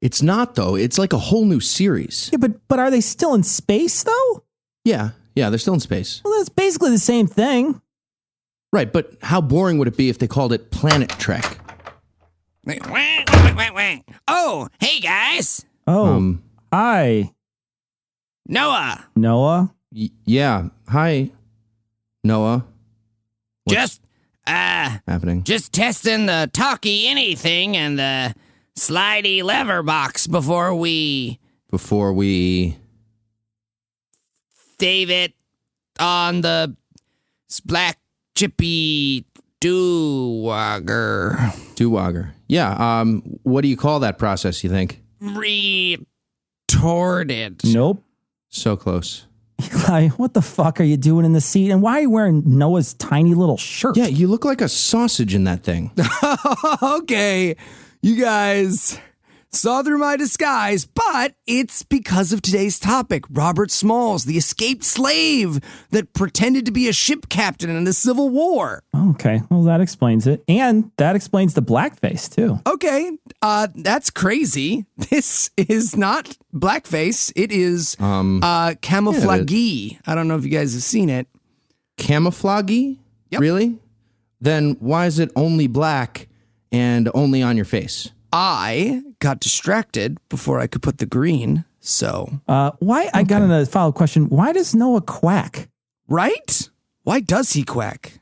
It's not, though. It's like a whole new series. Yeah, but are they still in space, though? Yeah, they're still in space. Well, that's basically the same thing. Right, but how boring would it be if they called it Planet Trek? Wait. Oh, hey, guys. Oh, hi. Noah. Yeah, hi, Noah. What's happening? Just testing the talkie anything and the slidey lever box before we save it on the black chippy doo-wogger. Yeah, what do you call that process, you think? Retorted. Nope. So close. Eli, what the fuck are you doing in the seat? And why are you wearing Noah's tiny little shirt? Yeah, you look like a sausage in that thing. Okay, you guys saw through my disguise, but it's because of today's topic. Robert Smalls, the escaped slave that pretended to be a ship captain in the Civil War. Okay, well, that explains it. And that explains the blackface, too. Okay, that's crazy. This is not blackface. It is camouflage. I don't know if you guys have seen it. Camouflage? Yep. Really? Then why is it only black and only on your face? I got distracted before I could put the green, so... Why? I got a follow-up question. Why does Noah quack? Right? Why does he quack?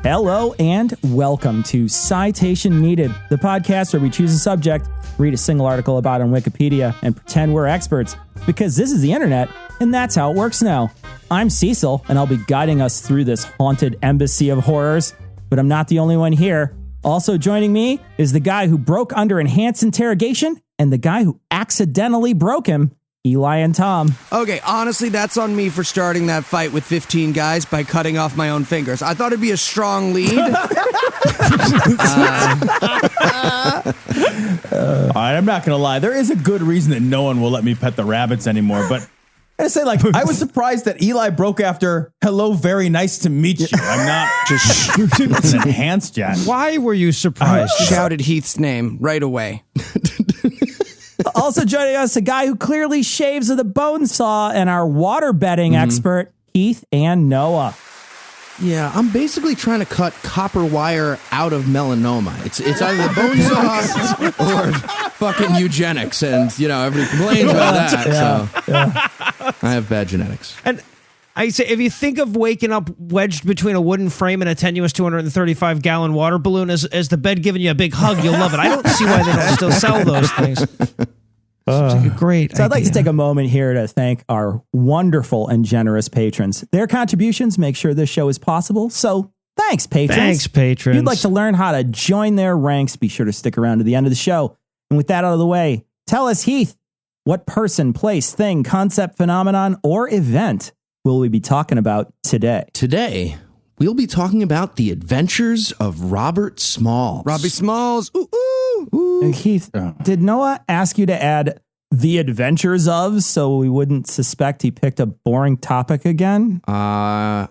Hello and welcome to Citation Needed, the podcast where we choose a subject, read a single article about it on Wikipedia, and pretend we're experts, because this is the internet, and that's how it works now. I'm Cecil, and I'll be guiding us through this haunted embassy of horrors, but I'm not the only one here. Also joining me is the guy who broke under enhanced interrogation, and the guy who accidentally broke him, Eli and Tom. Okay, honestly, that's on me for starting that fight with 15 guys by cutting off my own fingers. I thought it'd be a strong lead. All right, I'm not going to lie. There is a good reason that no one will let me pet the rabbits anymore, but I gotta say, I was surprised that Eli broke after "Hello, very nice to meet you." I'm not just shooting with an enhanced yet. Why were you surprised? Shouted Heath's name right away. Also joining us, a guy who clearly shaves with a bone saw, and our water betting expert, Heath and Noah. Yeah, I'm basically trying to cut copper wire out of melanoma. It's either the bone saw or fucking eugenics, and everybody complains about that. I have bad genetics. And I say, if you think of waking up wedged between a wooden frame and a tenuous 235-gallon water balloon as the bed giving you a big hug, you'll love it. I don't see why they don't still sell those things. Seems like a great So I'd like to idea. take a moment here to thank our wonderful and generous patrons. Their contributions make sure this show is possible. So thanks, patrons. Thanks, patrons. If you'd like to learn how to join their ranks, be sure to stick around to the end of the show. And with that out of the way, tell us, Heath, what person, place, thing, concept, phenomenon, or event will we be talking about today? Today, we'll be talking about the adventures of Robert Smalls. Robbie Smalls. Ooh, ooh, ooh. Heath, did Noah ask you to add the adventures of so we wouldn't suspect he picked a boring topic again? I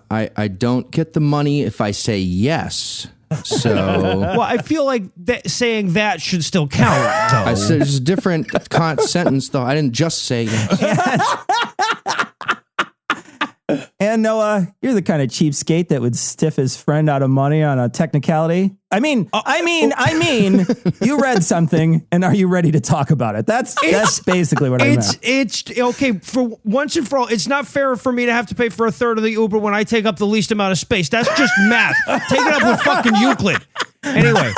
don't get the money if I say yes. So Well, I feel like saying that should still count, though. I said there's a different sentence, though. I didn't just say yes. And Noah, you're the kind of cheapskate that would stiff his friend out of money on a technicality. I mean, you read something, and are you ready to talk about it? That's basically what I meant. It's okay for once and for all. It's not fair for me to have to pay for a third of the Uber when I take up the least amount of space. That's just math. Take it up with fucking Euclid. Anyway,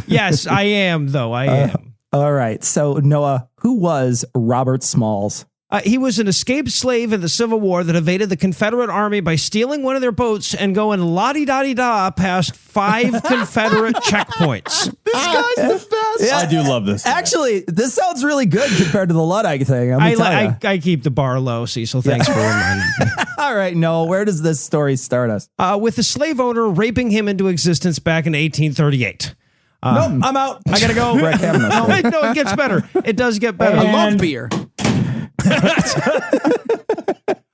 yes, I am though. I am. All right. So Noah, who was Robert Smalls? He was an escaped slave in the Civil War that evaded the Confederate Army by stealing one of their boats and going la-di-da-di-da past 5 Confederate checkpoints. This guy's the best. I do love this guy. Actually, this sounds really good compared to the Luddite thing. I keep the bar low, Cecil. Thanks for reminding me. All right, Noah, where does this story start us? With the slave owner raping him into existence back in 1838. Nope, I'm out. I gotta go. Brett Kavanaugh. No, it gets better. It does get better. I love beer.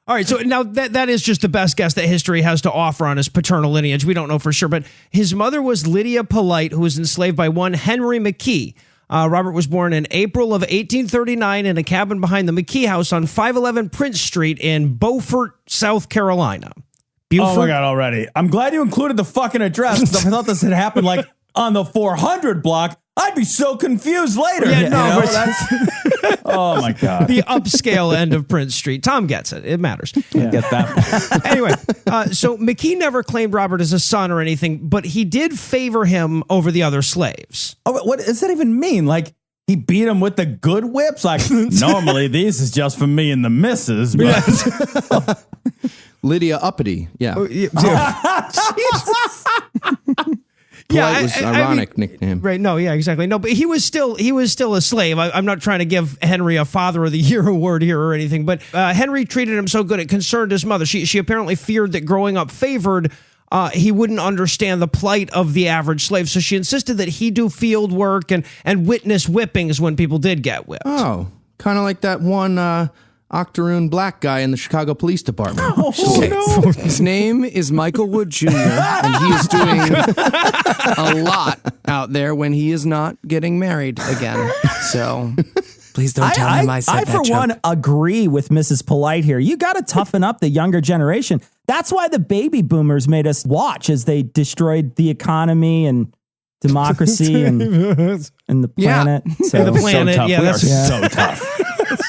All right, so now that is just the best guess that history has to offer on his paternal lineage. We don't know for sure, but his mother was Lydia Polite, who was enslaved by one Henry McKee. Robert was born in April of 1839 in a cabin behind the McKee house on 511 Prince Street in Beaufort, South Carolina. Beaufort? Oh my God, already. I'm glad you included the fucking address, because if I thought this had happened like on the 400 block, I'd be so confused later. Yeah, no, oh my God. The upscale end of Prince Street. Tom gets it. It matters. Get that. Anyway, so McKee never claimed Robert as a son or anything, but he did favor him over the other slaves. Oh, what does that even mean? Like, he beat him with the good whips? Like, normally these is just for me and the missus, but... Lydia Uppity. Yeah. Polite was ironic nickname. Right. No, yeah, exactly. No, but he was still a slave. I'm not trying to give Henry a Father of the Year award here or anything, but Henry treated him so good it concerned his mother. She apparently feared that growing up favored, he wouldn't understand the plight of the average slave. So she insisted that he do field work and witness whippings when people did get whipped. Oh, kind of like that one octoroon black guy in the Chicago Police Department. No. His name is Michael Wood Jr., and he is doing a lot out there when he is not getting married again. So please don't tell him I said that. I, for one, agree with Mrs. Polite here. You got to toughen up the younger generation. That's why the baby boomers made us watch as they destroyed the economy and democracy and the planet. Yeah. So, the planet. So tough. Yeah, that's so tough.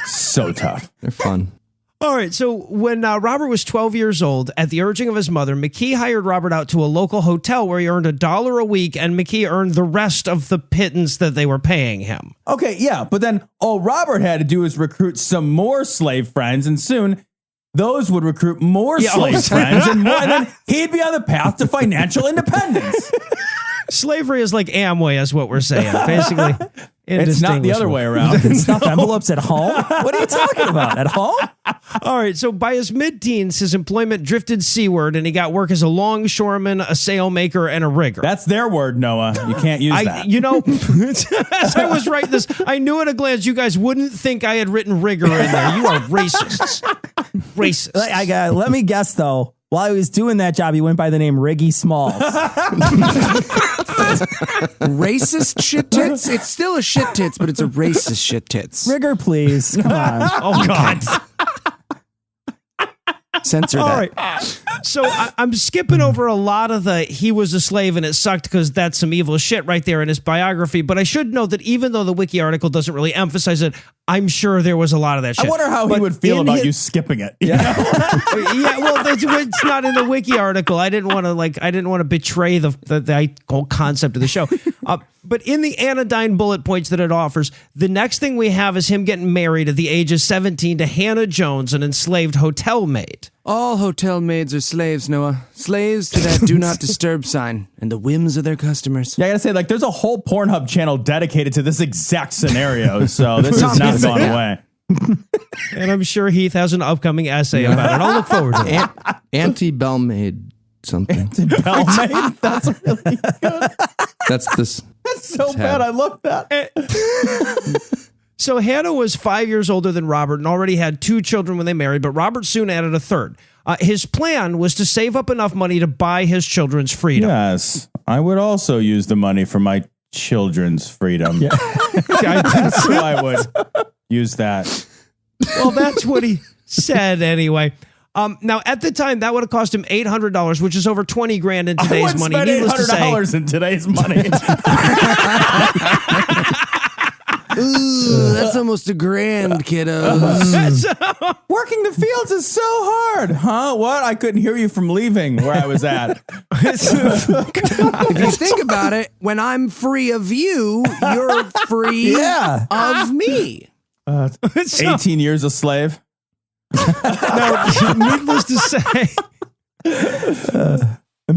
So tough. They're fun. All right, so when Robert was 12 years old, at the urging of his mother, McKee hired Robert out to a local hotel where he earned $1 a week, and McKee earned the rest of the pittance that they were paying him. Okay, yeah, but then all Robert had to do was recruit some more slave friends, and soon those would recruit more slave friends, and then he'd be on the path to financial independence. Slavery is like Amway, is what we're saying, basically. It's not the other way around. Stuff envelopes at home? What are you talking about? At home? All right, so by his mid-teens, his employment drifted seaward, and he got work as a longshoreman, a sailmaker, and a rigger. That's their word, Noah. You can't use that. You know, as I was writing this, I knew at a glance you guys wouldn't think I had written rigger in there. You are racists. Racist. Let me guess, though. While he was doing that job, he went by the name Riggy Smalls. Racist shit tits? It's still a shit tits, but it's a racist shit tits. Rigger, please. Come on. Oh, God. Censor that. All right. So I'm skipping over a lot of the he was a slave and it sucked because that's some evil shit right there in his biography. But I should note that even though the wiki article doesn't really emphasize it, I'm sure there was a lot of that shit. I wonder how he would feel about you skipping it. Yeah. Yeah. Well, it's not in the wiki article. I didn't want to betray the whole concept of the show. But in the anodyne bullet points that it offers, the next thing we have is him getting married at the age of 17 to Hannah Jones, an enslaved hotel maid. All hotel maids are slaves, Noah. Slaves to that do not disturb sign and the whims of their customers. Yeah, I gotta say, there's a whole Pornhub channel dedicated to this exact scenario, so this has not gone away. And I'm sure Heath has an upcoming essay about it. I'll look forward to it. Anti-Bellmaid something. Bellmaid? That's really good. That's so bad. I love that. So Hannah was 5 years older than Robert and already had 2 children when they married, but Robert soon added a third. His plan was to save up enough money to buy his children's freedom. Yes, I would also use the money for my children's freedom. Yeah. So I would use that. Well, that's what he said anyway. Now, at the time, that would have cost him $800, which is over $20,000 in today's money. Needless to say, $800 in today's money. Ooh, that's almost $1,000, kiddos. Working the fields is so hard. Huh? What? I couldn't hear you from leaving where I was at. If you think about it, when I'm free of you, you're free of me. 18 years a slave. Now, needless to say...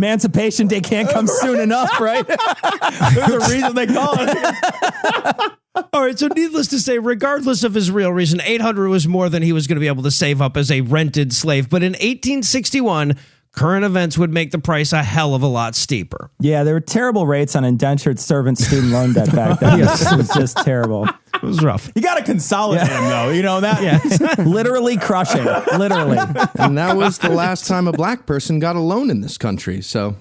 Emancipation Day can't come soon enough, right? There's a reason they call it. All right, so needless to say, regardless of his real reason, $800 was more than he was going to be able to save up as a rented slave. But in 1861, current events would make the price a hell of a lot steeper. Yeah, there were terrible rates on indentured servant student loan debt back then. It was just terrible. It was rough. You got to consolidate them, though. You know that? Yeah. Literally crushing. Literally. And that was the last time a black person got a loan in this country. So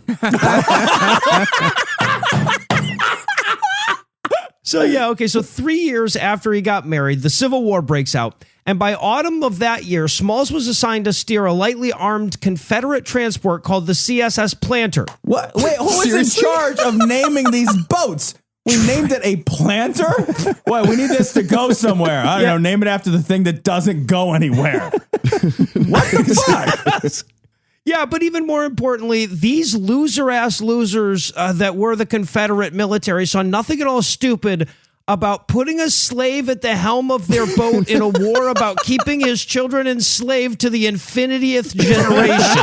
So 3 years after he got married, the Civil War breaks out. And by autumn of that year, Smalls was assigned to steer a lightly armed Confederate transport called the CSS Planter. What? Wait, who is in charge of naming these boats? We named it a planter? What, we need this to go somewhere. I don't know, name it after the thing that doesn't go anywhere. What the fuck? Yeah, but even more importantly, these loser-ass losers that were the Confederate military saw nothing at all stupid about putting a slave at the helm of their boat in a war about keeping his children enslaved to the infinitieth generation.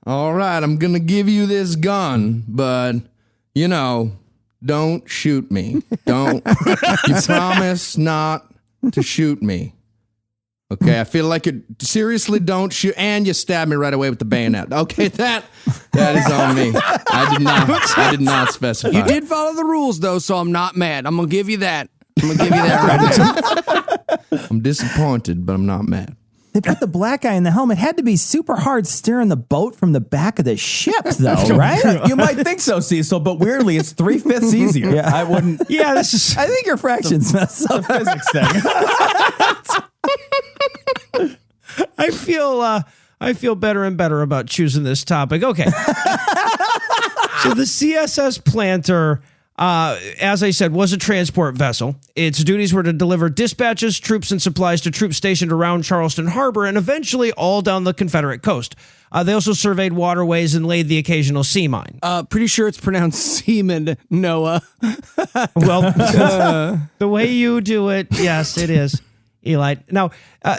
all right, I'm going to give you this gun, but, you know, don't shoot me. Don't. You promise not to shoot me. Okay, I feel like you seriously don't shoot, and you stabbed me right away with the bayonet. Okay, that is on me. I did not specify. You did follow the rules, though, so I'm not mad. I'm going to give you that. Right now. I'm disappointed, but I'm not mad. They put the black guy in the helm. It had to be super hard steering the boat from the back of the ship, though, right? You might think so, Cecil, but weirdly, it's 3/5 easier. Yeah. I wouldn't. Yeah, this is... I think your fractions mess up. Physics thing. I feel better and better about choosing this topic. Okay. So the CSS Planter, as I said, was a transport vessel. Its duties were to deliver dispatches, troops, and supplies to troops stationed around Charleston Harbor and eventually all down the Confederate coast. They also surveyed waterways and laid the occasional sea mine. Pretty sure it's pronounced seaman, Noah. Well, the way you do it, yes, it is. Eli. Now,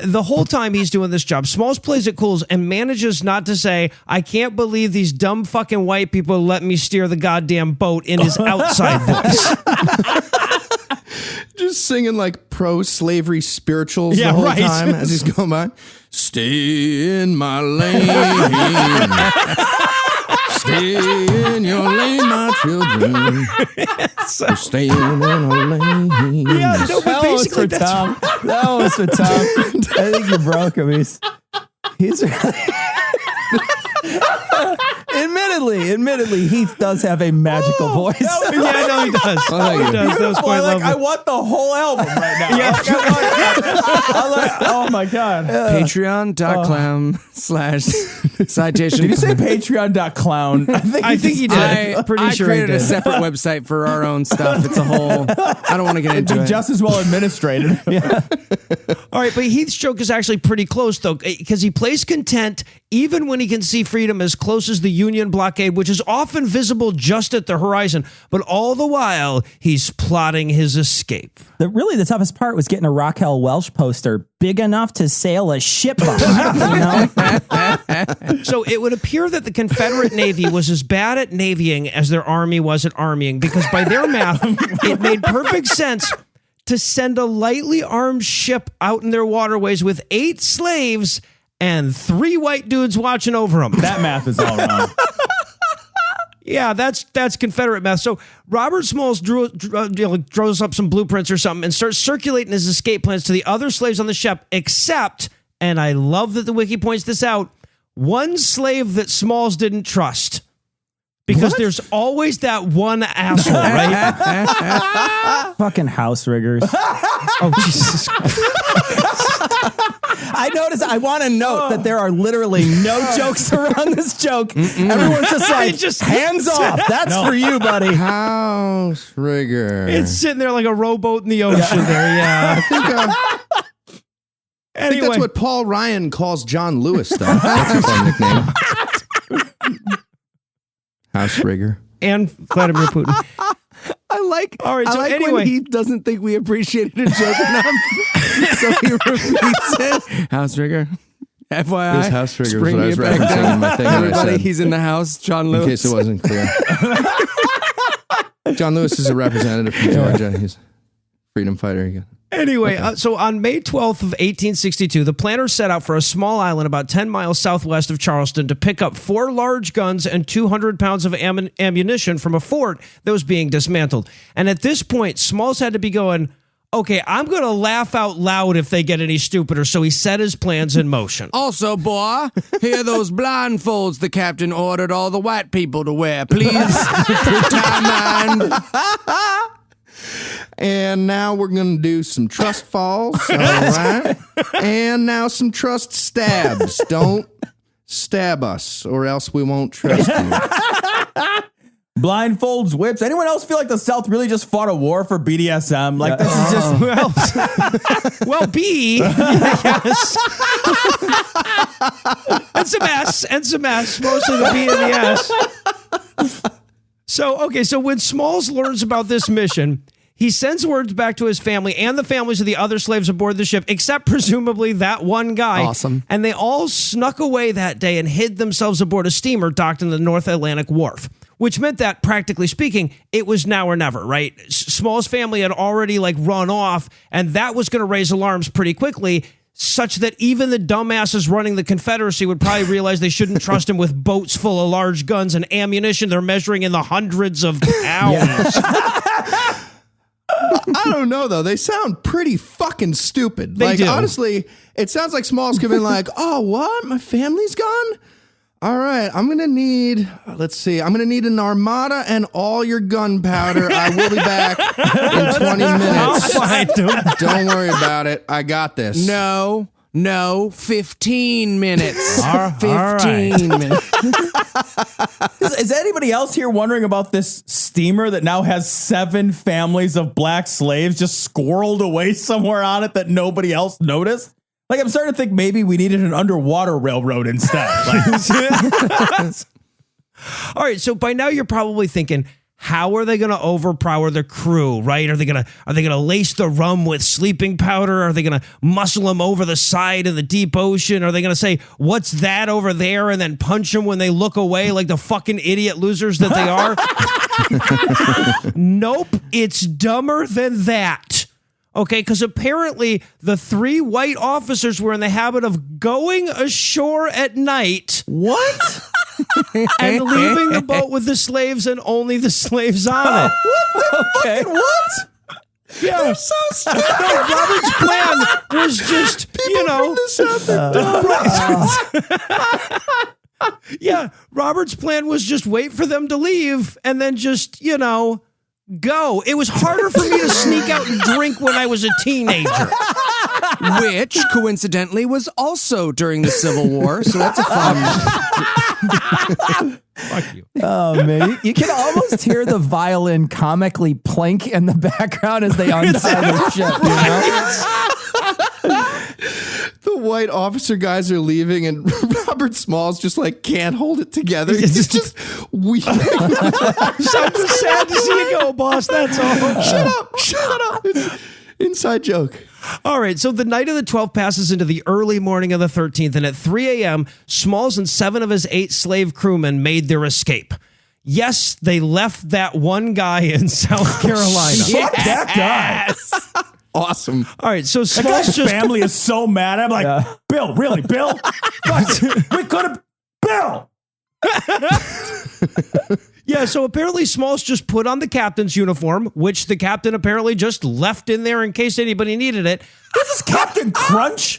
the whole time he's doing this job, Smalls plays it cool and manages not to say, I can't believe these dumb fucking white people let me steer the goddamn boat in his outside voice. Just singing like pro-slavery spirituals the whole time as he's going by. Stay in my lane. Stay in your lane, my children. Stay in our lane. Yeah, no, but basically that was for Tom. That was for Tom. I think you broke him. He's really... Admittedly, Heath does have a magical voice. Yeah, no, he does. He does. That was quite lovely. I want the whole album right now. Yeah. Oh my God. Patreon.com/citation. Did you say patreon.clown? I think he did. I'm pretty sure he created did. a separate website for our own stuff. It's a whole... I don't want to get It'd into be it. just as well administrated. Yeah. All right, but Heath's joke is actually pretty close, though, because he plays content even when he can see freedom as close as the Union blockade, which is often visible just at the horizon. But all the while, he's plotting his escape. The toughest part was getting a Raquel Welch poster big enough to sail a ship on. So it would appear that the Confederate Navy was as bad at navying as their army was at armying, because by their math, it made perfect sense to send a lightly armed ship out in their waterways with 8 slaves and 3 white dudes watching over them. That math is all wrong. Yeah, that's Confederate math. So Robert Smalls draws up some blueprints or something and starts circulating his escape plans to the other slaves on the ship, except, and I love that the wiki points this out, one slave that Smalls didn't trust. Because there's always that one asshole, right? Fucking house riggers. Oh, Jesus Christ. I want to note that there are literally no jokes around this joke. Everyone's just like, hands off. That's for you, buddy. House rigger. It's sitting there like a rowboat in the ocean there, yeah. I think that's what Paul Ryan calls John Lewis, though. That's his own nickname. House rigger. And Vladimir Putin. I like anyway. when he doesn't think we appreciated a joke enough. So he repeats it. House rigger. FYI, It was house triggers just bring what I was it back referencing down. in my thing. when I Everybody, said, he's in the house. John in Lewis. case it wasn't clear. John Lewis is a representative from Georgia. He's a freedom fighter. Again. Anyway, so on May 12th of 1862, the planners set out for a small island about 10 miles southwest of Charleston to pick up 4 large guns and 200 pounds of ammunition from a fort that was being dismantled. And at this point, Smalls had to be going, okay, I'm going to laugh out loud if they get any stupider. So he set his plans in motion. Also, boy, here are those blindfolds the captain ordered all the white people to wear. Please, tie mind. And now we're going to do some trust falls. All right. And now some trust stabs. Don't stab us or else we won't trust you. Blindfolds, whips. Anyone else feel like the South really just fought a war for BDSM? Like this is just Well, B, I guess. And some S, mostly the B and the S. So when Smalls learns about this mission, he sends words back to his family and the families of the other slaves aboard the ship, except presumably that one guy. Awesome. And they all snuck away that day and hid themselves aboard a steamer docked in the North Atlantic Wharf, which meant that, practically speaking, it was now or never, right? Smalls' family had already run off, and that was going to raise alarms pretty quickly, such that even the dumbasses running the Confederacy would probably realize they shouldn't trust him with boats full of large guns and ammunition they're measuring in the hundreds of pounds. I don't know, though. They sound pretty fucking stupid. They do. Honestly, it sounds like Smalls could be like, oh, what? My family's gone? All right, I'm going to need, let's see, I'm going to need an armada and all your gunpowder. I will be back in 20 minutes. I'll find them. Don't worry about it. I got this. No, 15 minutes. 15 minutes. Is anybody else here wondering about this steamer that now has 7 families of black slaves just squirreled away somewhere on it that nobody else noticed? I'm starting to think maybe we needed an underwater railroad instead. All right, so by now you're probably thinking, how are they going to overpower the crew, right? Are they going to lace the rum with sleeping powder? Are they going to muscle them over the side of the deep ocean? Are they going to say, what's that over there? And then punch them when they look away like the fucking idiot losers that they are? Nope, it's dumber than that. Okay, because apparently the 3 white officers were in the habit of going ashore at night. What? And leaving the boat with the slaves and only the slaves on it. Okay. What? Yeah. They're so stupid. No, Robert's plan was just, yeah, Robert's plan was just wait for them to leave and then just, go. It was harder for me to sneak out and drink when I was a teenager. Which, coincidentally, was also during the Civil War, so that's a fun... Fuck you. Oh, man. You can almost hear the violin comically plink in the background as they untie the ship, The white officer guys are leaving, and Robert Smalls just can't hold it together. He's just weeping. I'm just sad to see you go, boss. That's all. Shut up. It's inside joke. All right, so the night of the 12th passes into the early morning of the 13th, and at 3 a.m., Smalls and 7 of his 8 slave crewmen made their escape. Yes, they left that one guy in South Carolina. Fuck that guy. Awesome. All right, so That Smalls guy's just... family is so mad. I'm like, Bill, really, Bill? We could have... Bill! Yeah, so apparently Smalls just put on the captain's uniform, which the captain apparently just left in there in case anybody needed it. This is Captain Crunch?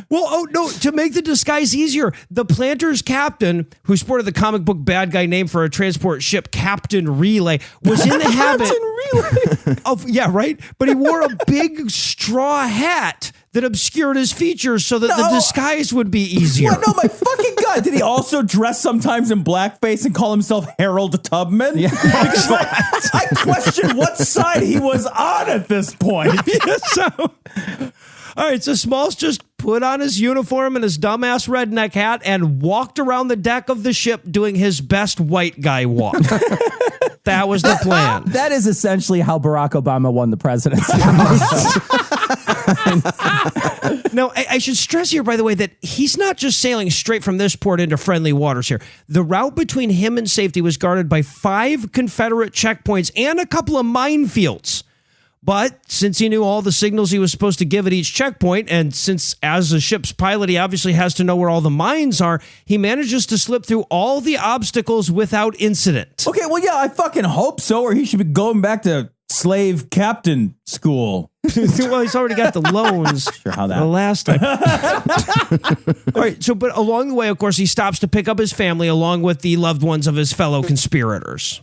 Well, no, to make the disguise easier, the planter's captain, who sported the comic book bad guy name for a transport ship, Captain Relay, was in the habit of, yeah, right? But he wore a big straw hat that obscured his features so that the disguise would be easier. What? No, my fucking God. Did he also dress sometimes in blackface and call himself Harold Tubman? Yeah. I question what side he was on at this point. All right, so Smalls just put on his uniform and his dumbass redneck hat and walked around the deck of the ship doing his best white guy walk. That was the plan. That is essentially how Barack Obama won the presidency. Now, I should stress here, by the way, that he's not just sailing straight from this port into friendly waters here. The route between him and safety was guarded by 5 Confederate checkpoints and a couple of minefields. But since he knew all the signals he was supposed to give at each checkpoint, and since as a ship's pilot, he obviously has to know where all the mines are, he manages to slip through all the obstacles without incident. Okay, well, yeah, I fucking hope so, or he should be going back to slave captain school. Well, he's already got the loans. Sure, how that the last time. All right, but along the way, of course, he stops to pick up his family along with the loved ones of his fellow conspirators.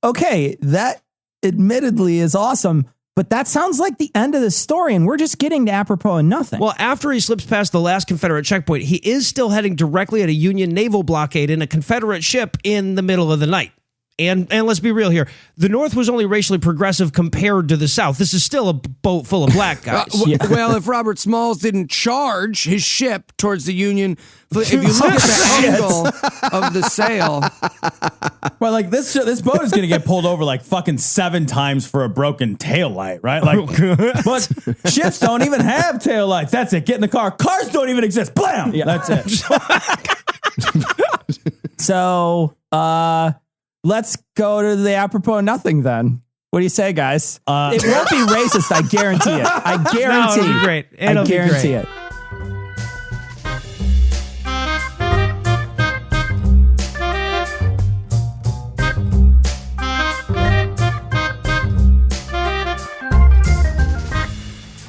Okay, that admittedly is awesome, but that sounds like the end of the story, and we're just getting to apropos of nothing. Well, after he slips past the last Confederate checkpoint, he is still heading directly at a Union naval blockade in a Confederate ship in the middle of the night. And let's be real here. The North was only racially progressive compared to the South. This is still a boat full of black guys. Well, if Robert Smalls didn't charge his ship towards the Union, if you look at the angle of the sail. Well, like this boat is going to get pulled over like fucking 7 times for a broken taillight, right? Like, but ships don't even have taillights. That's it. Get in the car. Cars don't even exist. Blam! Yeah. That's it. So, let's go to the apropos of nothing then. What do you say, guys? It won't be racist. I guarantee it. I guarantee. No, it'll be great. I guarantee it.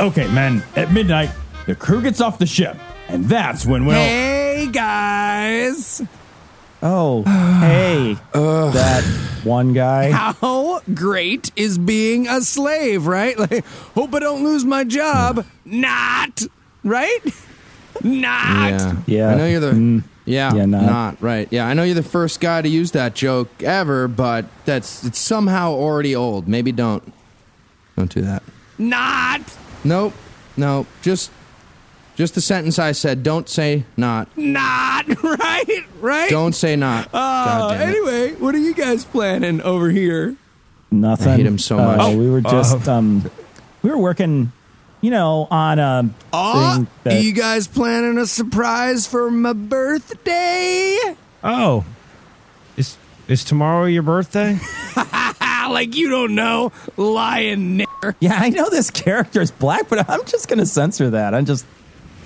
Okay, men, at midnight, the crew gets off the ship, and that's when we'll... Hey, guys. Oh, hey, that one guy. How great is being a slave, right? Like, hope I don't lose my job. Not, right? Not. Yeah. I know you're the... not right. Yeah, I know you're the first guy to use that joke ever, but it's somehow already old. Maybe don't do that. Not. Nope. No. Just the sentence I said. Don't say not. Not. Right? Don't say not. God damn it. Anyway, what are you guys planning over here? Nothing. I hate him so much. We were just we were working, on a thing that, you guys planning a surprise for my birthday? Oh, is tomorrow your birthday? Like you don't know, lying nigger. Yeah, I know this character is black, but I'm just gonna censor that. I'm just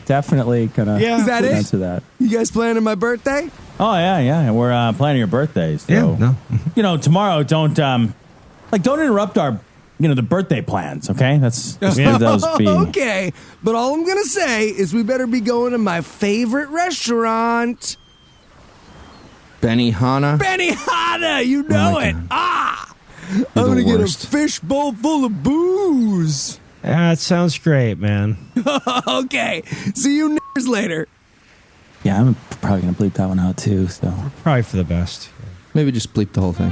definitely gonna Is that censor it? that. You guys planning my birthday? Oh, yeah. We're planning your birthdays. So, tomorrow, don't interrupt our, the birthday plans, okay? Let's leave those be. Okay, but all I'm going to say is we better be going to my favorite restaurant. Benihana, you know it. God. I'm going to get a fishbowl full of booze. That sounds great, man. Okay, see you niggers later. Yeah, I'm probably gonna bleep that one out too. So Probably for the best. Maybe just bleep the whole thing.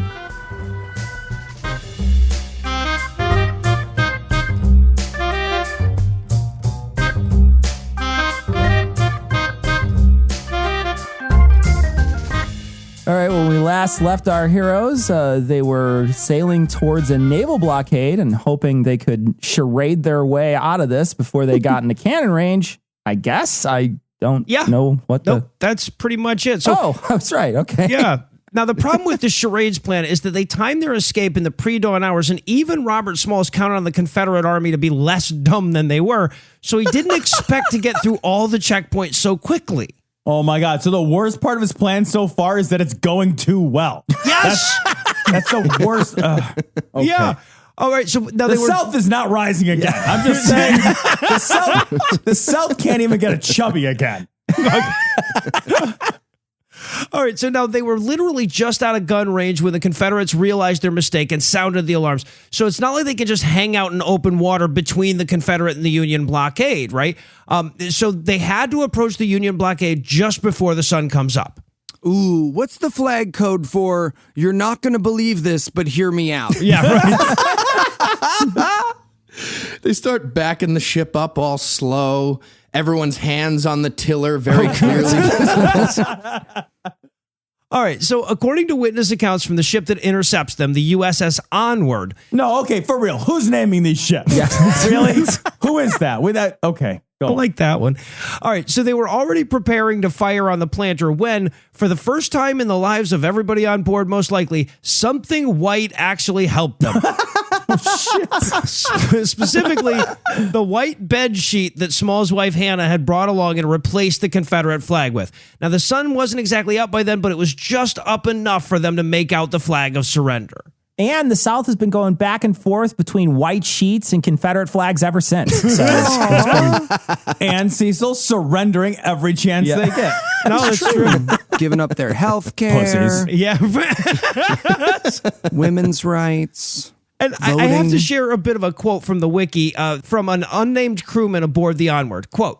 all right, when we last left our heroes, they were sailing towards a naval blockade and hoping they could charade their way out of this before they got into cannon range. I guess I don't know what Nope, that's pretty much it. So, that's right. Okay. yeah. Now, the problem with the charades plan is that they timed their escape in the pre-dawn hours, and even Robert Smalls counted on the Confederate Army to be less dumb than they were, so he didn't expect to get through all the checkpoints so quickly. Oh, my God. So the worst part of his plan so far is that it's going too well. Yes! That's the worst. Okay. Yeah. All right, so now The South is not rising again. I'm just saying, the South can't even get a chubby again. All right, so now they were literally just out of gun range when the Confederates realized their mistake and sounded the alarms. So it's not like they can just hang out in open water between the Confederate and the Union blockade, right? So they had to approach the Union blockade just before the sun comes up. Ooh, what's the flag code for you're not going to believe this, but hear me out? Yeah, right. They start backing the ship up all slow. Everyone's hands on the tiller very clearly. All right, so according to witness accounts from the ship that intercepts them, the USS Onward. No, okay, for real. Who's naming these ships? Yeah. Really? Who is that? Okay, I like that one. All right, so they were already preparing to fire on the planter when, for the first time in the lives of everybody on board, most likely, something white actually helped them. Specifically, the white bed sheet that Small's wife Hannah had brought along and replaced the Confederate flag with. Now, the sun wasn't exactly up by then, but it was just up enough for them to make out the flag of surrender. And the South has been going back and forth between white sheets and Confederate flags ever since. So and Cecil surrendering every chance they get. No, that's true. Giving up their health care. Pussies. Yeah. Women's rights. And I have to share a bit of a quote from the wiki from an unnamed crewman aboard the Onward. Quote,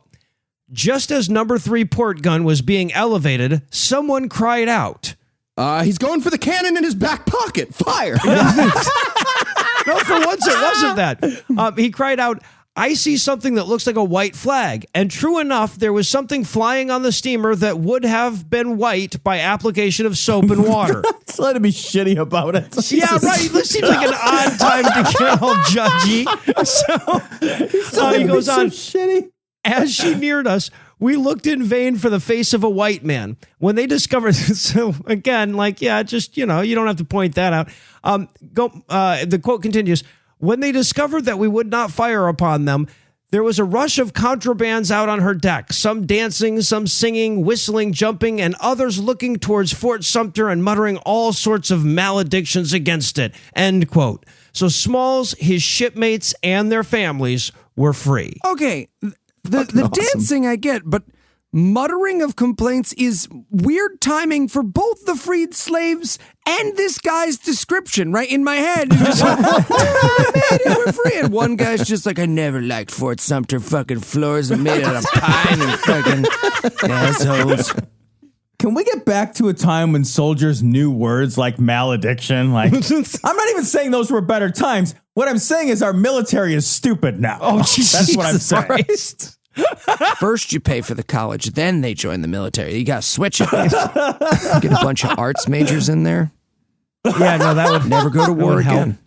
just as number 3 port gun was being elevated, someone cried out. He's going for the cannon in his back pocket. Fire. No, for once it wasn't that. He cried out, I see something that looks like a white flag. And true enough, there was something flying on the steamer that would have been white by application of soap and water. Just let him be shitty about it. Yeah, right. This seems like an odd time to get all judgy. So he goes on. Shitty. As she neared us, we looked in vain for the face of a white man. When they discovered, so again, like, yeah, just, you don't have to point that out. The quote continues. When they discovered that we would not fire upon them, there was a rush of contrabands out on her deck, some dancing, some singing, whistling, jumping, and others looking towards Fort Sumter and muttering all sorts of maledictions against it. End quote. So Smalls, his shipmates, and their families were free. Okay, the dancing I get, but muttering of complaints is weird timing for both the freed slaves and this guy's description, right? In my head, it's just like, man, we're free. And one guy's just like, I never liked Fort Sumter. Fucking floors are made out of pine and fucking assholes. Can we get back to a time when soldiers knew words like malediction? Like, I'm not even saying those were better times. What I'm saying is our military is stupid now. Oh, Jesus. That's what I'm saying. Christ. First you pay for the college, then they join the military. You gotta switch it. Get a bunch of arts majors in there. Yeah, no, that would Never go to war again.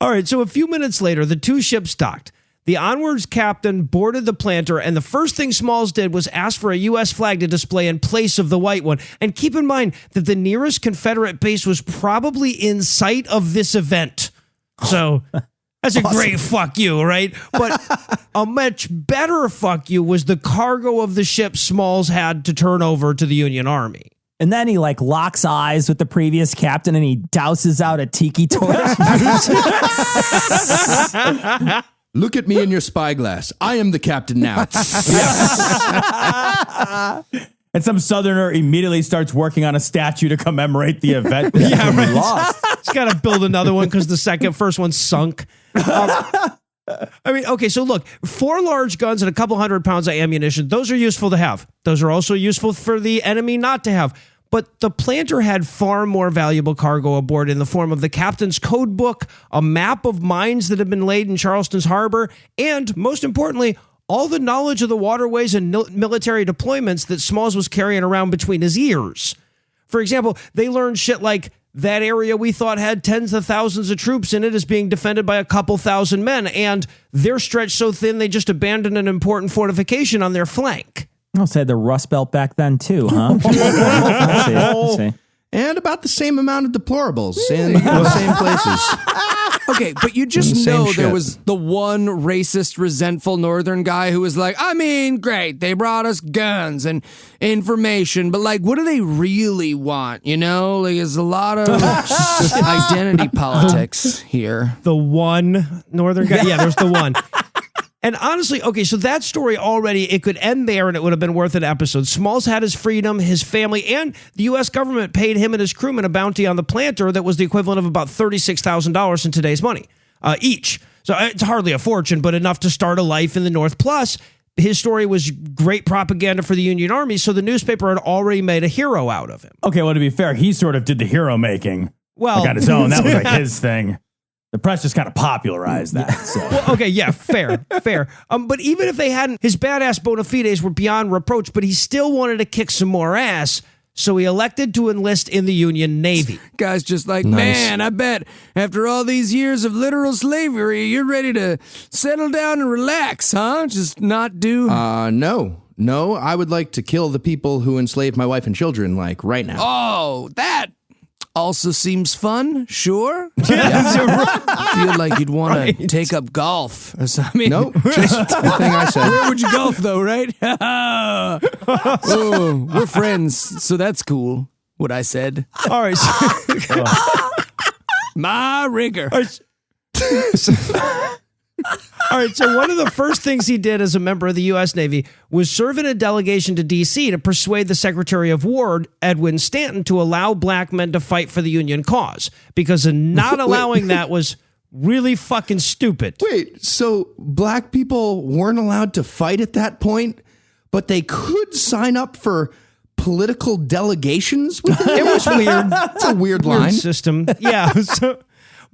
All right, so a few minutes later, the two ships docked. The Onward's captain boarded the planter, and the first thing Smalls did was ask for a U.S. flag to display in place of the white one. And keep in mind that the nearest Confederate base was probably in sight of this event. So that's a great fuck you, right? But a much better fuck you was the cargo of the ship Smalls had to turn over to the Union Army. And then he locks eyes with the previous captain and he douses out a tiki torch. Look at me in your spyglass. I am the captain now. And some Southerner immediately starts working on a statue to commemorate the event. Yeah, we right. lost. He's got to build another one because the first one sunk. I mean, okay, so look, 4 large guns and a couple 100 pounds of ammunition, those are useful to have. Those are also useful for the enemy not to have. But the planter had far more valuable cargo aboard in the form of the captain's code book, a map of mines that had been laid in Charleston's harbor, and, most importantly, all the knowledge of the waterways and military deployments that Smalls was carrying around between his ears. For example, they learned shit like that area we thought had tens of thousands of troops in it is being defended by a couple thousand men, and they're stretched so thin they just abandoned an important fortification on their flank. I'll say the Rust Belt back then, too, huh? I see. And about the same amount of deplorables in the same places. Okay, but you just know there was the one racist, resentful northern guy who was like, I mean, great, they brought us guns and information, but like, what do they really want? You know, like, there's a lot of identity politics here. The one northern guy? Yeah, there's the one. And honestly, okay, so that story already, it could end there and it would have been worth an episode. Smalls had his freedom, his family, and the U.S. government paid him and his crewmen a bounty on the planter that was the equivalent of about $36,000 in today's money each. So it's hardly a fortune, but enough to start a life in the North. Plus, his story was great propaganda for the Union Army, so the newspaper had already made a hero out of him. Okay, well, to be fair, he sort of did the hero making. Well, on his own. That was like his thing. The press just kind of popularized that. So. Well, okay, yeah, fair. But even if they hadn't, his badass bona fides were beyond reproach, but he still wanted to kick some more ass. so he elected to enlist in the Union Navy. Guy's just like, Nice. man, I bet after all these years of literal slavery, you're ready to settle down and relax, huh? Just not do... No, I would like to kill the people who enslaved my wife and children, like, right now. Oh, that also seems fun, sure. I feel like you'd want to take up golf or something. Nope, just the thing I said. Where would you golf, though, right? Oh, we're friends, so that's cool, what I said. All right. My rigor. All right, so one of the first things he did as a member of the U.S. Navy was serve in a delegation to D.C. to persuade the Secretary of War, Edwin Stanton, to allow black men to fight for the Union cause, because not allowing that was really fucking stupid. Wait, so black people weren't allowed to fight at that point, but they could sign up for political delegations with it? It was weird. That's a weird line. Weird system. Yeah.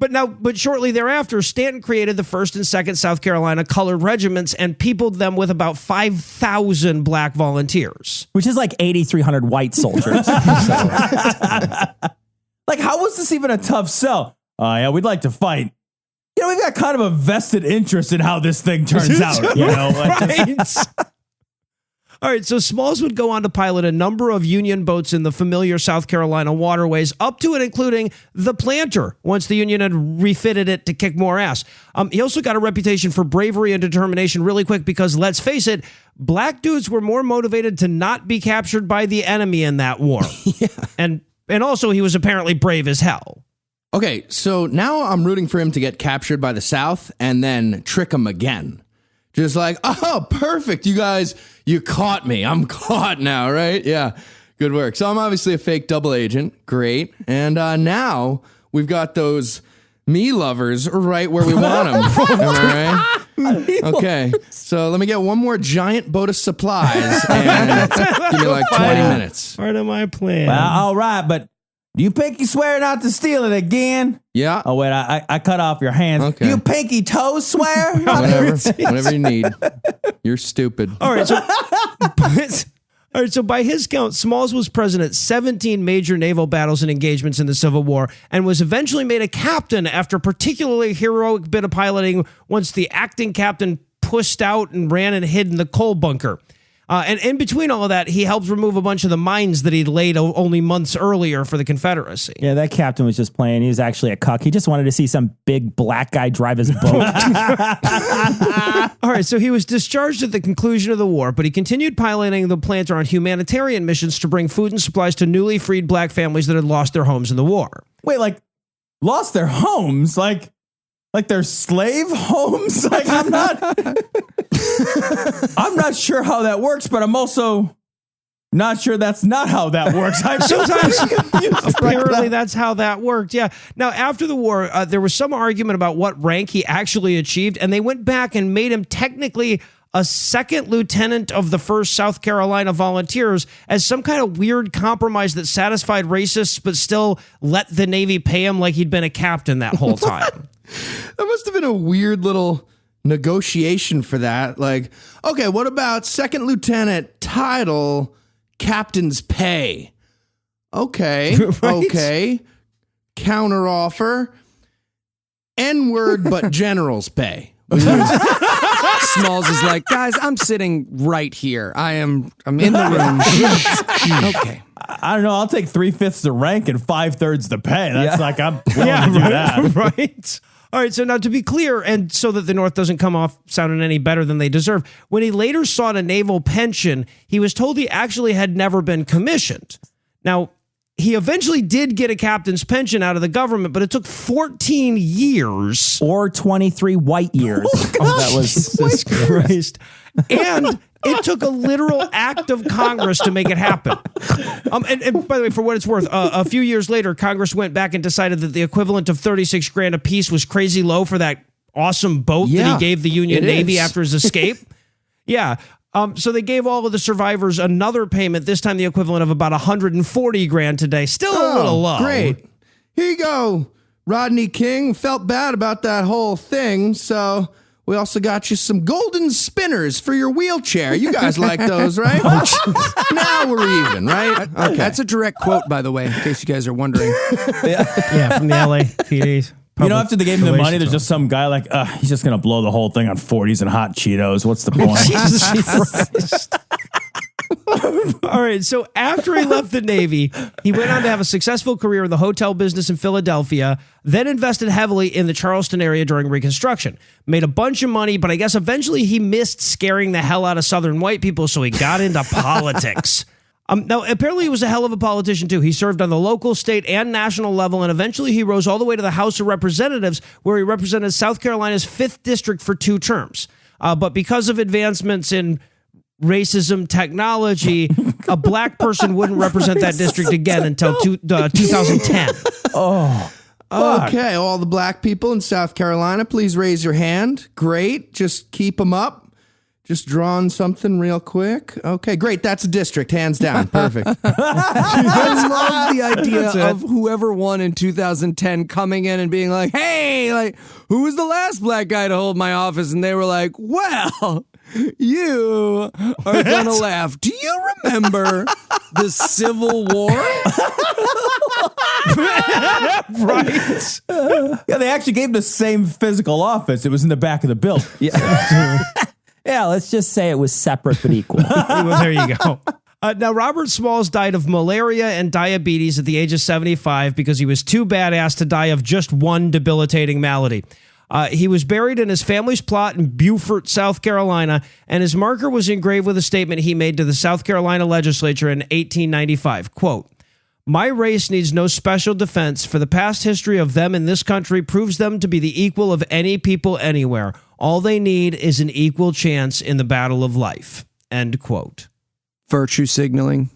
But shortly thereafter, Stanton created the 1st and 2nd South Carolina colored regiments and peopled them with about 5,000 black volunteers. Which is like 8,300 white soldiers. Like, how was this even a tough sell? Yeah, we'd like to fight. You know, we've got kind of a vested interest in how this thing turns out. You know, Right. All right, so Smalls would go on to pilot a number of Union boats in the familiar South Carolina waterways, up to and including the Planter, once the Union had refitted it to kick more ass. He also got a reputation for bravery and determination really quick because, let's face it, black dudes were more motivated to not be captured by the enemy in that war. Yeah. And also he was apparently brave as hell. Okay, so now I'm rooting for him to get captured by the South and then trick him again. Just like, oh, perfect. You guys, you caught me. I'm caught now, right? Yeah, good work. So I'm obviously a fake double agent. Great. And now we've got those me lovers right where we want them. Am I right? Okay, so let me get one more giant boat of supplies and give me like 20 minutes. Part of my plan. well, all right, but do you pinky swear not to steal it again? Yeah. Oh, wait, I cut off your hands. Okay. Do you pinky toe swear? Whatever you need. You're stupid. All right, so by his count, Smalls was present at 17 major naval battles and engagements in the Civil War and was eventually made a captain after a particularly heroic bit of piloting once the acting captain pushed out and ran and hid in the coal bunker. And in between all of that, he helped remove a bunch of the mines that he'd laid only months earlier for the Confederacy. Yeah, that captain was just playing. He was actually a cuck. He just wanted to see some big black guy drive his boat. All right, so he was discharged at the conclusion of the war, but he continued piloting the Planter on humanitarian missions to bring food and supplies to newly freed black families that had lost their homes in the war. Wait, like, lost their homes? Like their slave homes? Like, I'm not sure how that works, but I'm also not sure that's not how that works. I'm sometimes confused. Apparently that's how that worked. Yeah. Now, after the war, there was some argument about what rank he actually achieved, and they went back and made him technically a 2nd lieutenant of the 1st South Carolina Volunteers as some kind of weird compromise that satisfied racists but still let the Navy pay him like he'd been a captain that whole time. That must have been a weird little negotiation for that. Like, okay, what about 2nd lieutenant title, captain's pay? Okay, Right? okay. Counter offer, N-word, but general's pay. Smalls is like, guys, I'm sitting right here. I'm in the room. Okay. I don't know. I'll take 3/5 the rank and 5/3 the pay. That's like, I'm willing to do that. Right. All right, so now to be clear, and so that the North doesn't come off sounding any better than they deserve, when he later sought a naval pension, he was told he actually had never been commissioned. Now, he eventually did get a captain's pension out of the government, but it took 14 years. Or 23 white years. That was Jesus Christ. And it took a literal act of Congress to make it happen. And by the way, for what it's worth, a few years later, Congress went back and decided that the equivalent of 36 grand a piece was crazy low for that awesome boat that he gave the Union Navy after his escape. Yeah. So they gave all of the survivors another payment, this time the equivalent of about 140 grand today. Still a little low. Great. Here you go. Rodney King felt bad about that whole thing, so We also got you some golden spinners for your wheelchair. You guys like those, right? Now we're even, right? Okay. That's a direct quote, by the way, in case you guys are wondering. Yeah, from the LAPD. You know, after they gave him the money, there's just some guy like, he's just going to blow the whole thing on 40s and hot Cheetos. What's the point? Jesus Christ. All right, so after he left the Navy, he went on to have a successful career in the hotel business in Philadelphia, then invested heavily in the Charleston area during Reconstruction. Made a bunch of money, but I guess eventually he missed scaring the hell out of Southern white people, so he got into politics. Now, apparently he was a hell of a politician, too. He served on the local, state, and national level, and eventually he rose all the way to the House of Representatives, where he represented South Carolina's 5th District for 2 terms. But because of advancements in racism technology, a black person wouldn't represent that district again until 2010. Oh, okay. All the black people in South Carolina, please raise your hand. Great. Just keep them up. Just drawing something real quick. Okay, great. That's a district, hands down. Perfect. I love the idea of whoever won in 2010 coming in and being like, hey, like, who was the last black guy to hold my office? And they were like, well, you are going to laugh. Do you remember the Civil War? Right. Yeah, they actually gave him the same physical office. It was in the back of the building. Yeah. Yeah, let's just say it was separate but equal. Well, there you go. Now, Robert Smalls died of malaria and diabetes at the age of 75 because he was too badass to die of just one debilitating malady. He was buried in his family's plot in Beaufort, South Carolina, and his marker was engraved with a statement he made to the South Carolina legislature in 1895. Quote, "My race needs no special defense, for the past history of them in this country proves them to be the equal of any people anywhere. All they need is an equal chance in the battle of life." End quote. Virtue signaling.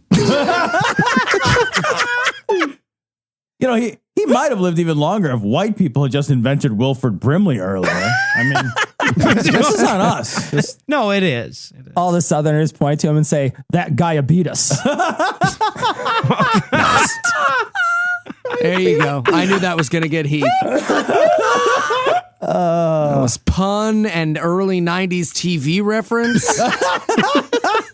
You know, he might have lived even longer if white people had just invented Wilford Brimley earlier. I mean, this is on us. No, it is. All the Southerners point to him and say, "That guy beat us." There you go. I knew that was going to get heat. That was pun and early 90s TV reference.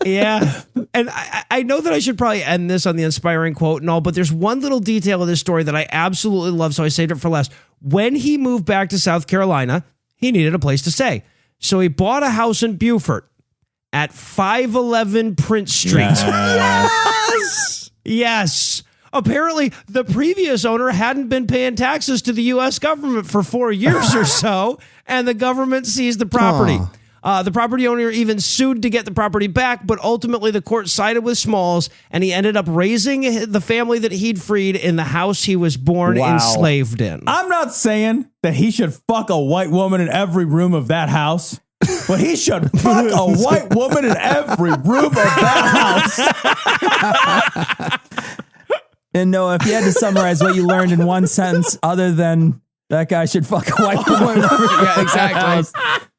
Yeah. And I know that I should probably end this on the inspiring quote and all, but there's one little detail of this story that I absolutely love, so I saved it for last. When he moved back to South Carolina, he needed a place to stay. So he bought a house in Beaufort at 511 Prince Street. Yes! Yes. Apparently, the previous owner hadn't been paying taxes to the U.S. government for 4 years or so, and the government seized the property. The property owner even sued to get the property back, but ultimately the court sided with Smalls, and he ended up raising the family that he'd freed in the house he was born enslaved in. I'm not saying that he should fuck a white woman in every room of that house, but he should fuck a white woman in every room of that house. And Noah, if you had to summarize what you learned in one sentence other than that guy should fuck a white woman, Yeah, exactly.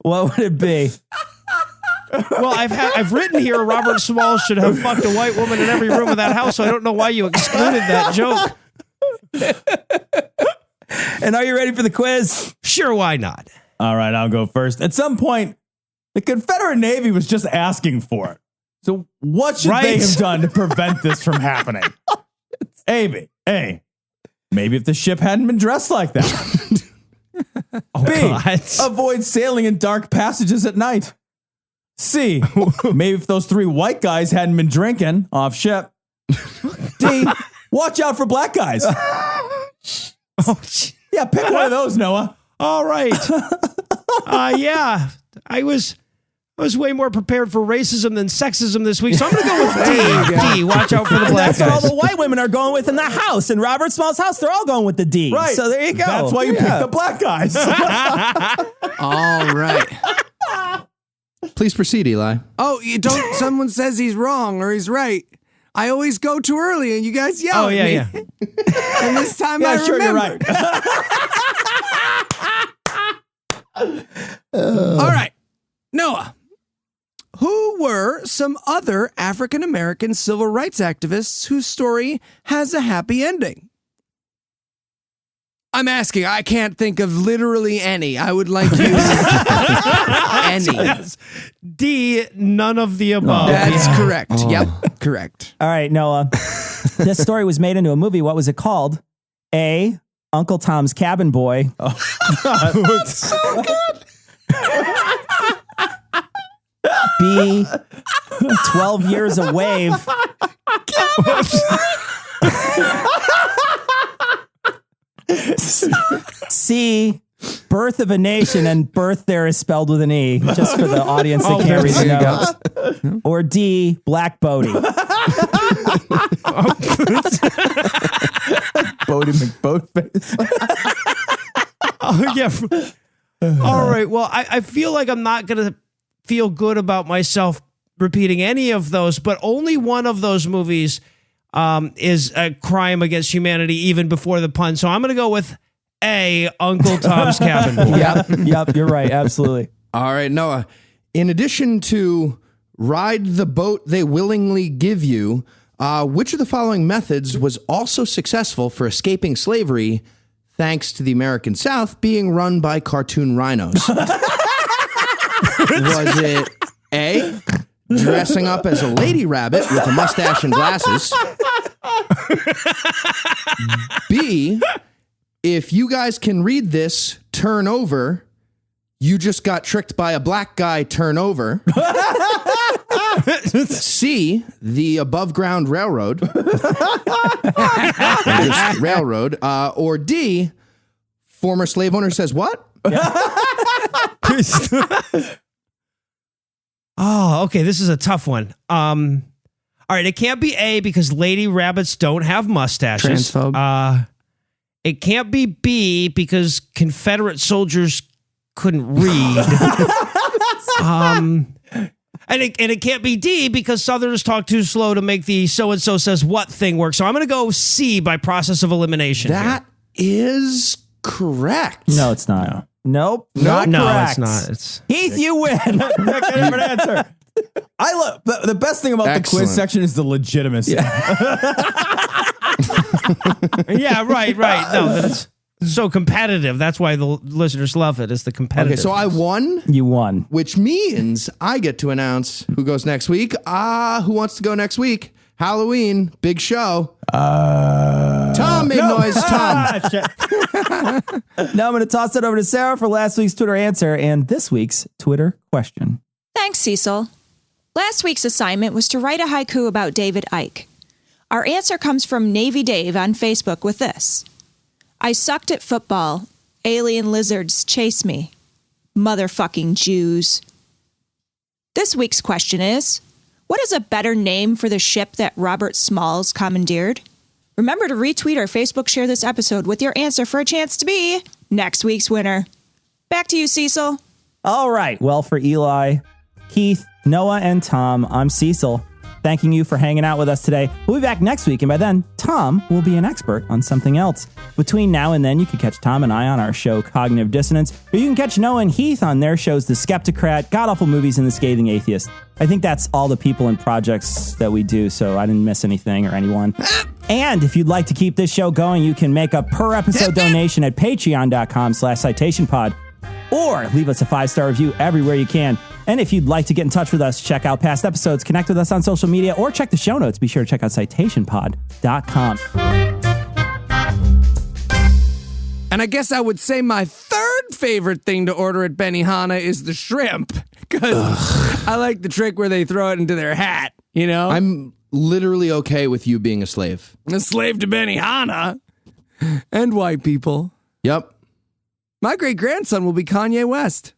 what would it be? Well, I've written here Robert Smalls should have fucked a white woman in every room of that house, so I don't know why you excluded that joke. And are you ready for the quiz? Sure, why not? All right, I'll go first. At some point, the Confederate Navy was just asking for it. So what should they have done to prevent this from happening? A, maybe if the ship hadn't been dressed like that. B, avoid sailing in dark passages at night. C, maybe if those 3 white guys hadn't been drinking off ship. D, watch out for black guys. Yeah, pick one of those, Noah. All right. Yeah, I was way more prepared for racism than sexism this week, so I'm going to go with D. D, watch out for the black That's what all guys. the white women are going with in the house. In Robert Small's house, they're all going with the D. Right. So there you go. That's why you picked the black guys. All right. Please proceed, Eli. Oh, you don't. Someone says he's wrong or he's right. I always go too early and you guys yell at me. Yeah. And this time Yeah, I sure, you're remembered. right. All right. Noah, who were some other African-American civil rights activists whose story has a happy ending? I'm asking. I can't think of literally any. I would like you any. D, none of the above. That's correct. Yep, correct. All right, Noah. This story was made into a movie. What was it called? A, Uncle Tom's Cabin Boy. That's so good. B, 12 Years a Wave. C, Birth of a Nation, and birth there is spelled with an E, just for the audience that can't read the notes. Or D, Black Bodie. Bodie McBoatface. Oh, yeah. All right. Well, I feel like I'm not going to feel good about myself repeating any of those, but only one of those movies is a crime against humanity even before the pun. So I'm going to go with A, Uncle Tom's Cabin Boy. Yep, you're right. Absolutely. All right, Noah. In addition to ride the boat they willingly give you, which of the following methods was also successful for escaping slavery thanks to the American South being run by cartoon rhinos? Was it A, dressing up as a lady rabbit with a mustache and glasses? B, if you guys can read this, turn over. You just got tricked by a black guy, turn over. C, the above ground railroad. Or just railroad. Or D, former slave owner says what? Oh, okay. This is a tough one. All right. It can't be A because lady rabbits don't have mustaches. Transphobe. It can't be B because Confederate soldiers couldn't read. And it can't be D because Southerners talk too slow to make the so-and-so says what thing work. So I'm going to go C by process of elimination. That is correct. No, it's not. No. Nope. No, Correct. it's not. It's Heath, you win. Different answer. I love the best thing about the Excellent. quiz section is the legitimacy. yeah, right. No, but it's so competitive. That's why the listeners love it. It's the competitive. Okay, so I won, You won. which means I get to announce who goes next week. Who wants to go next week? Halloween, big show. Tom made noise. Tom. Now I'm going to toss it over to Sarah for last week's Twitter answer and this week's Twitter question. Thanks, Cecil. Last week's assignment was to write a haiku about David Icke. Our answer comes from Navy Dave on Facebook with this. I sucked at football. Alien lizards chase me. Motherfucking Jews. This week's question is, what is a better name for the ship that Robert Smalls commandeered? Remember to retweet or Facebook share this episode with your answer for a chance to be next week's winner. Back to you, Cecil. All right. Well, for Eli, Keith, Noah, and Tom, I'm Cecil. Thanking you for hanging out with us today. We'll be back next week, and by then, Tom will be an expert on something else. Between now and then, you can catch Tom and I on our show, Cognitive Dissonance, or you can catch Noah and Heath on their shows, The Skeptocrat, God-Awful Movies, and The Scathing Atheist. I think that's all the people and projects that we do, so I didn't miss anything or anyone. And if you'd like to keep this show going, you can make a per-episode donation at patreon.com/citationpod, or leave us a 5-star review everywhere you can. And if you'd like to get in touch with us, check out past episodes, connect with us on social media, or check the show notes. Be sure to check out citationpod.com. And I guess I would say my third favorite thing to order at Benihana is the shrimp. Because I like the trick where they throw it into their hat, you know? I'm literally okay with you being a slave. a slave to Benihana and white people. Yep. My great-grandson will be Kanye West.